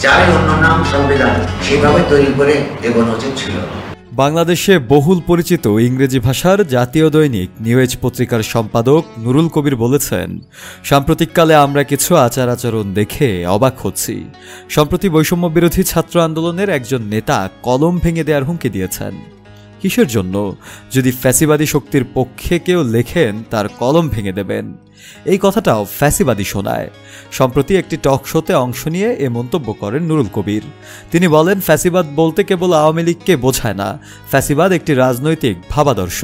যাই অন্য নাম সংবিধান সেভাবে তৈরি করে এগোনো উচিত ছিল। বাংলাদেশে বহুল পরিচিত ইংরেজি ভাষার জাতীয় দৈনিক নিউ এজ পত্রিকার সম্পাদক নুরুল কবির বলেছেন, সাম্প্রতিককালে আমরা কিছু আচার আচরণ দেখে অবাক হচ্ছি। সম্প্রতি বৈষম্য বিরোধী ছাত্র আন্দোলনের একজন নেতা কলম ভেঙে দেওয়ার হুমকি দিয়েছেন। কিসের জন্য? যদি ফ্যাসিবাদী শক্তির পক্ষে কেউ লেখেন তার কলম ভেঙে দেবেন। এই কথাটাও ফ্যাসিবাদী শোনায়। সম্প্রতি একটি টক শোতে অংশ নিয়ে এ মন্তব্য করেন নুরুল কবির। তিনি বলেন, ফ্যাসিবাদ বলতে কেবল আওয়ামী লীগকে বোঝায় না, ফ্যাসিবাদ একটি রাজনৈতিক ভাবাদর্শ।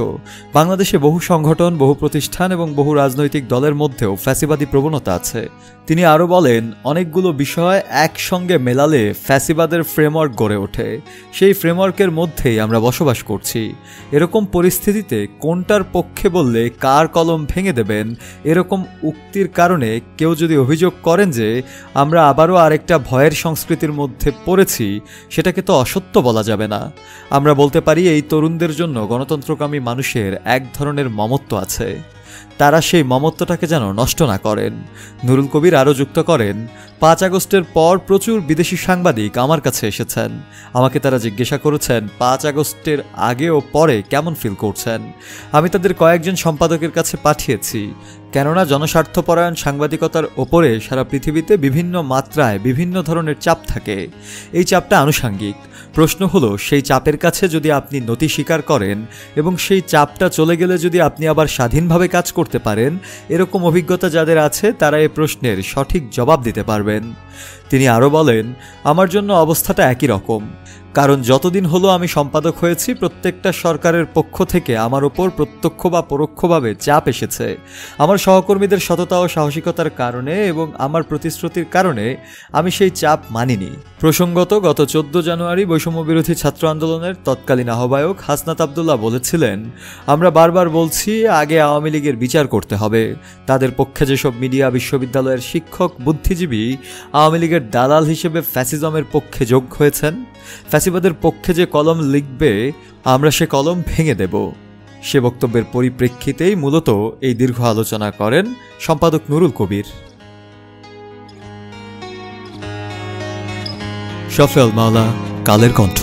বাংলাদেশে বহু সংগঠন, বহু প্রতিষ্ঠান এবং বহু রাজনৈতিক দলের মধ্যেও ফ্যাসিবাদী প্রবণতা আছে। তিনি আরও বলেন, অনেকগুলো বিষয় একসঙ্গে মেলালে ফ্যাসিবাদের ফ্রেমওয়ার্ক গড়ে ওঠে। সেই ফ্রেমওয়ার্কের মধ্যেই আমরা বসবাস করছি। এরকম পরিস্থিতিতে কোনটার পক্ষে বললে কার কলম ভেঙে দেবেন, এরকম উক্তির কারণে কেউ যদি অভিযোগ করেন যে আমরা আবারও আরেকটা ভয়ের সংস্কৃতির মধ্যে পড়েছি, সেটাকে তো অসত্য বলা যাবে না। আমরা বলতে পারি, এই তরুণদের জন্য গণতন্ত্রকামী মানুষের এক ধরনের মমত্ব আছে, তারা সেই মমত্বটাকে যেন নষ্ট না করেন। নুরুল কবির আরও যুক্ত করেন, 5 আগস্টের পর প্রচুর বিদেশি সাংবাদিক আমার কাছে এসেছেন। আমাকে তারা জিজ্ঞাসা করেছেন 5 আগস্টের আগে ও পরে কেমন ফিল করছেন। আমি তাদের কয়েকজন সম্পাদকের কাছে পাঠিয়েছি, কেননা জনস্বার্থপরায়ণ সাংবাদিকতার ওপরে সারা পৃথিবীতে বিভিন্ন মাত্রায় বিভিন্ন ধরনের চাপ থাকে। এই চাপটা আনুষাঙ্গিক। প্রশ্ন হলো, সেই চাপের কাছে যদি আপনি নতি স্বীকার করেন এবং সেই চাপটা চলে গেলে যদি আপনি আবার স্বাধীনভাবে কাজ করতে পারেন, এরকম অভিজ্ঞতা যাদের আছে তারা এই প্রশ্নের সঠিক জবাব দিতে পারবেন। তিনি আরও বলেন, আমার জন্য অবস্থাটা একই রকম, কারণ যতদিন হলো আমি সম্পাদক হয়েছি প্রত্যেকটা সরকারের পক্ষ থেকে আমার ওপর প্রত্যক্ষ বা পরোক্ষভাবে চাপ এসেছে। আমার সহকর্মীদের সততা ও সাহসিকতার কারণে এবং আমার প্রতিশ্রুতির কারণে আমি সেই চাপ মানিনি। প্রসঙ্গত, গত 14 জানুয়ারি বৈষম্য বিরোধী ছাত্র আন্দোলনের তৎকালীন আহ্বায়ক হাসনাত আবদুল্লাহ বলেছিলেন, আমরা বারবার বলছি আগে আওয়ামী লীগের বিচার করতে হবে। তাদের পক্ষে যেসব মিডিয়া, বিশ্ববিদ্যালয়ের শিক্ষক, বুদ্ধিজীবী আওয়ামী লীগের দালাল হিসেবে ফ্যাসিজমের পক্ষে যোগ হয়েছেন, ফ্যাসিবাদের পক্ষে যে কলম লিখবে আমরা সে কলম ভেঙে দেব। সে বক্তব্যের পরিপ্রেক্ষিতেই মূলত এই দীর্ঘ আলোচনা করেন সম্পাদক নুরুল কবির। শফিউল মাওলা, কালের কণ্ঠ।